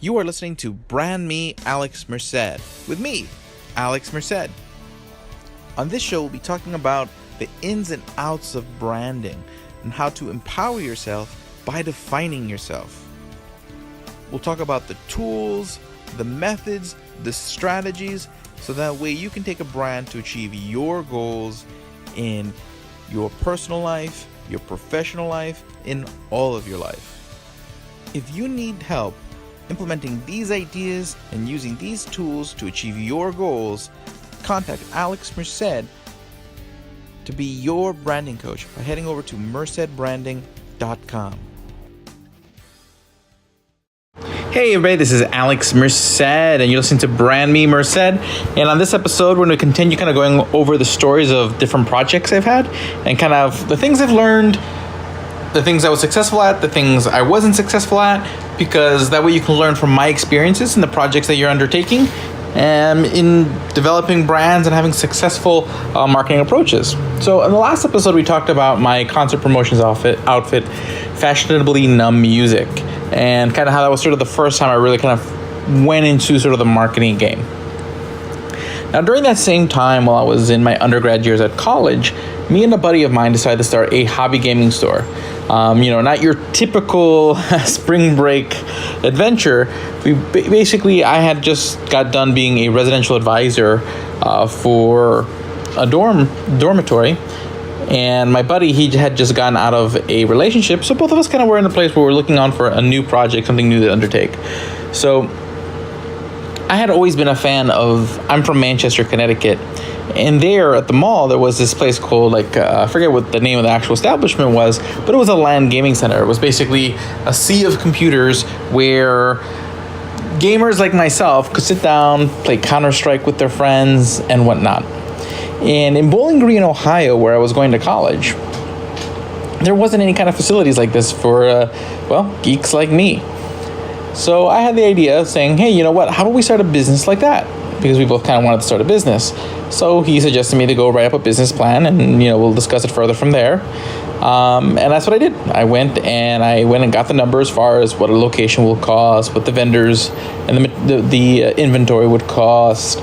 You are listening to Brand Me, Alex Merced, with me, Alex Merced. On this show, we'll be talking about the ins and outs of branding and how to empower yourself by defining yourself. We'll talk about the tools, the methods, the strategies, so that way you can take a brand to achieve your goals in your personal life, your professional life, in all of your life. If you need help implementing these ideas and using these tools to achieve your goals, contact Alex Merced to be your branding coach by heading over to mercedbranding.com. Hey everybody, this is Alex Merced, and you're listening to Brand Me Merced. And on this episode, we're going to continue kind of going over the stories of different projects I've had and kind of the things I've learned, the things I was successful at, the things I wasn't successful at, because that way you can learn from my experiences in the projects that you're undertaking and in developing brands and having successful marketing approaches. So in the last episode, we talked about my concert promotions outfit, Fashionably Numb Music, and kind of how that was sort of the first time I really kind of went into sort of the marketing game. Now, during that same time, while I was in my undergrad years at college, me and a buddy of mine decided to start a hobby gaming store. Not your typical spring break adventure. I had just got done being a residential advisor for a dormitory. And my buddy, he had just gotten out of a relationship. So both of us kind of were in a place where we're looking on for a new project, something new to undertake. So I had always been a fan I'm from Manchester, Connecticut. And there at the mall, there was this place called, I forget what the name of the actual establishment was, but it was a LAN gaming center. It was basically a sea of computers where gamers like myself could sit down, play Counter-Strike with their friends and whatnot. And in Bowling Green, Ohio, where I was going to college, there wasn't any kind of facilities like this for, geeks like me. So I had the idea of saying, hey, you know what? How about we start a business like that? Because we both kind of wanted to start a business. So he suggested me to go write up a business plan, and we'll discuss it further from there. And that's what I did. I went and got the number as far as what a location will cost, what the vendors and the inventory would cost,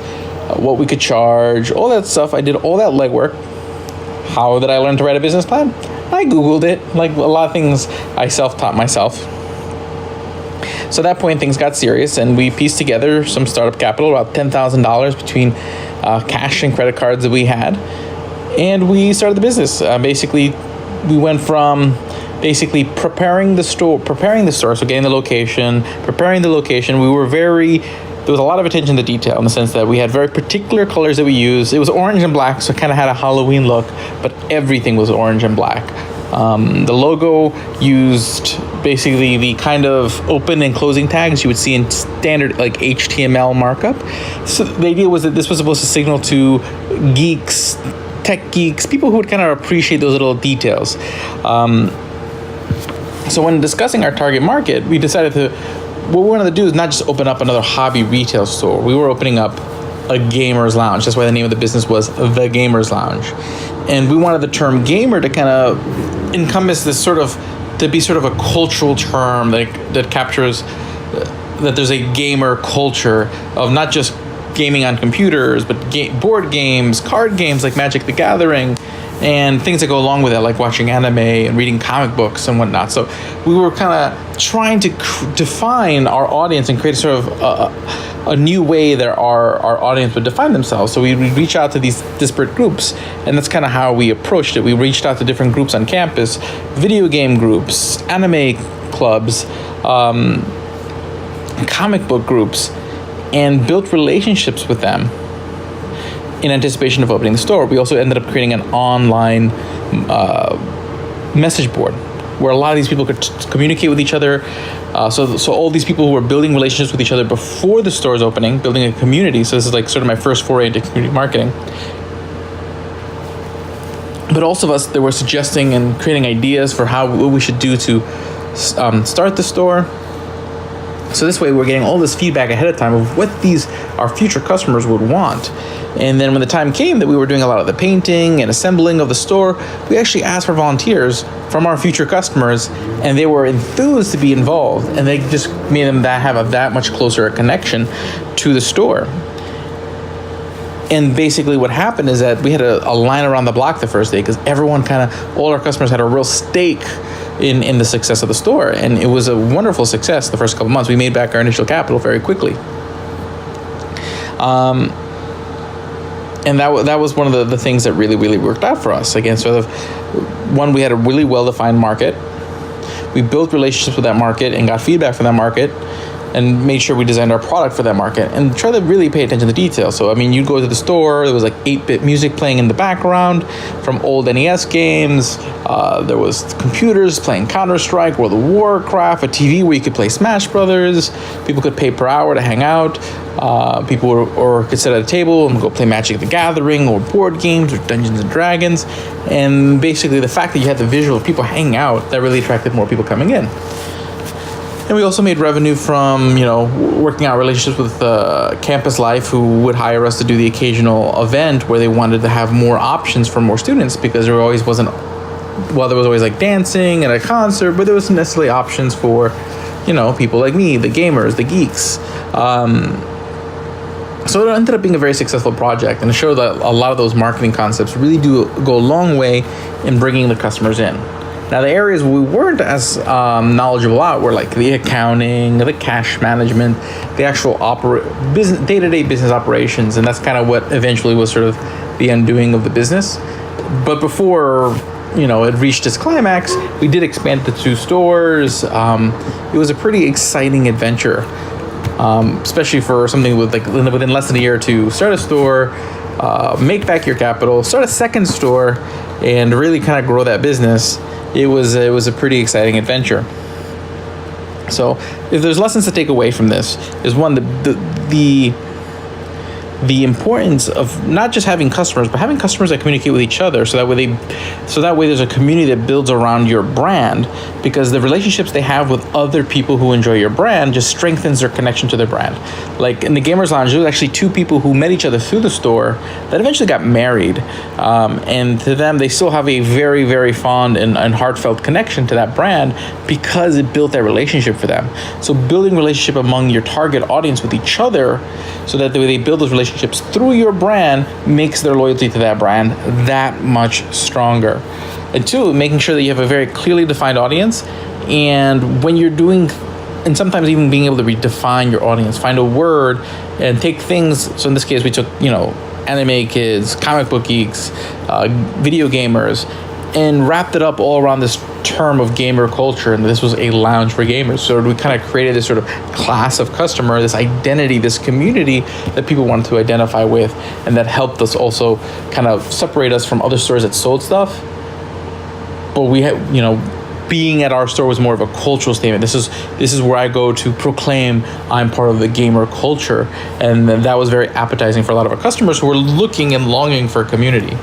what we could charge, all that stuff. I did all that legwork. How did I learn to write a business plan? I Googled it. Like a lot of things, I self-taught myself. So at that point, things got serious, and we pieced together some startup capital, about $10,000 between cash and credit cards that we had, and we started the business. We went from preparing the store, so getting the location, preparing the location. There was a lot of attention to detail in the sense that we had very particular colors that we used. It was orange and black, so it kind of had a Halloween look, but everything was orange and black. The logo used basically the kind of open and closing tags you would see in standard HTML markup. So the idea was that this was supposed to signal to geeks, tech geeks, people who would kind of appreciate those little details. So when discussing our target market, we decided what we wanted to do is not just open up another hobby retail store. We were opening up a gamer's lounge. That's why the name of the business was The Gamer's Lounge. And we wanted the term gamer to kind of encompass this to be sort of a cultural term that captures that there's a gamer culture of not just gaming on computers, but board games, card games like Magic the Gathering, and things that go along with it, like watching anime and reading comic books and whatnot. So we were kind of trying to define our audience and create sort of a new way that our audience would define themselves. So we reach out to these disparate groups, and that's kind of how we approached it. We reached out to different groups on campus, video game groups, anime clubs, comic book groups, and built relationships with them in anticipation of opening the store. We also ended up creating an online message board where a lot of these people could communicate with each other. So all these people who were building relationships with each other before the store's opening, building a community. So this is sort of my first foray into community marketing. But also of us, they were suggesting and creating ideas for what we should do to start the store. So this way we're getting all this feedback ahead of time of what our future customers would want. And then when the time came that we were doing a lot of the painting and assembling of the store, we actually asked for volunteers from our future customers, and they were enthused to be involved, and they just made them have that much closer a connection to the store. And basically what happened is that we had a line around the block the first day because all our customers had a real stake in the success of the store. And it was a wonderful success the first couple months. We made back our initial capital very quickly. And that was one of the things that really, really worked out for us. Again, sort of, one, we had a really well-defined market. We built relationships with that market and got feedback from that market and made sure we designed our product for that market and try to really pay attention to detail. So, I mean, you'd go to the store, there was like 8-bit music playing in the background from old NES games. There was computers playing Counter-Strike, World of Warcraft, a TV where you could play Smash Brothers. People could pay per hour to hang out. People could sit at a table and go play Magic the Gathering or board games or Dungeons and Dragons. And basically the fact that you had the visual of people hanging out, that really attracted more people coming in. And we also made revenue from, working out relationships with Campus Life, who would hire us to do the occasional event where they wanted to have more options for more students, because there was always like dancing and a concert, but there wasn't necessarily options for, people like me, the gamers, the geeks. So it ended up being a very successful project, and it showed that a lot of those marketing concepts really do go a long way in bringing the customers in. Now, the areas we weren't as knowledgeable about were like the accounting, the cash management, the actual day-to-day business operations, and that's kind of what eventually was sort of the undoing of the business. But before, it reached its climax, we did expand to 2 stores. It was a pretty exciting adventure, especially for something within less than a year to start a store, make back your capital, start a second store, and really kind of grow that business. It was a pretty exciting adventure. So if there's lessons to take away from this, is one, the importance of not just having customers, but having customers that communicate with each other, so that way there's a community that builds around your brand, because the relationships they have with other people who enjoy your brand just strengthens their connection to their brand. Like in the Gamers Lounge, there was actually 2 people who met each other through the store that eventually got married, and to them they still have a very, very fond and heartfelt connection to that brand because it built that relationship for them. So building relationship among your target audience with each other, so that the way they build those relationships through your brand makes their loyalty to that brand that much stronger. And 2, making sure that you have a very clearly defined audience, and when you're doing, and sometimes even being able to redefine your audience, find a word and take things. So in this case, we took, anime kids, comic book geeks, video gamers, and wrapped it up all around this term of gamer culture, and this was a lounge for gamers. So we kind of created this sort of class of customer, this identity, this community that people wanted to identify with, and that helped us also kind of separate us from other stores that sold stuff. But we had, being at our store was more of a cultural statement. This is where I go to proclaim I'm part of the gamer culture, and that was very appetizing for a lot of our customers who were looking and longing for a community.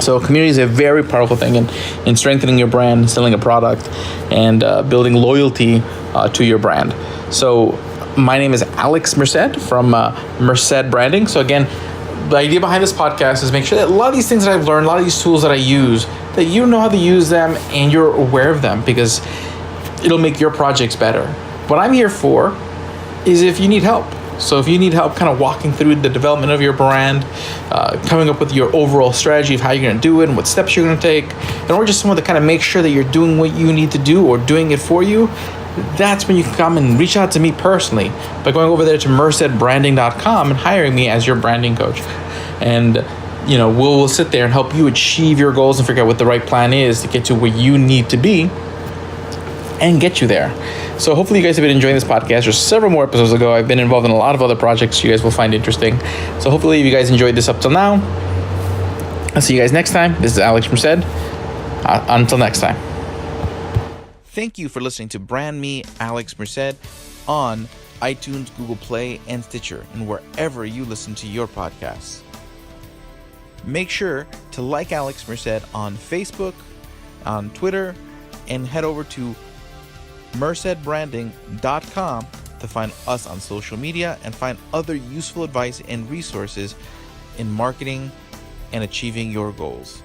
So community is a very powerful thing in strengthening your brand, selling a product, and building loyalty to your brand. So my name is Alex Merced from Merced Branding. So again, the idea behind this podcast is make sure that a lot of these things that I've learned, a lot of these tools that I use, that you know how to use them and you're aware of them, because it'll make your projects better. What I'm here for is if you need help. So if you need help kind of walking through the development of your brand, coming up with your overall strategy of how you're going to do it and what steps you're going to take, and or just someone to kind of make sure that you're doing what you need to do or doing it for you, that's when you can come and reach out to me personally by going over there to mercedbranding.com and hiring me as your branding coach. And we'll sit there and help you achieve your goals and figure out what the right plan is to get to where you need to be and get you there. So hopefully you guys have been enjoying this podcast. There's several more episodes ago. I've been involved in a lot of other projects you guys will find interesting. So hopefully you guys enjoyed this up till now. I'll see you guys next time. This is Alex Merced. Until next time. Thank you for listening to Brand Me, Alex Merced, on iTunes, Google Play, and Stitcher, and wherever you listen to your podcasts. Make sure to like Alex Merced on Facebook, on Twitter, and head over to mercedbranding.com to find us on social media and find other useful advice and resources in marketing and achieving your goals.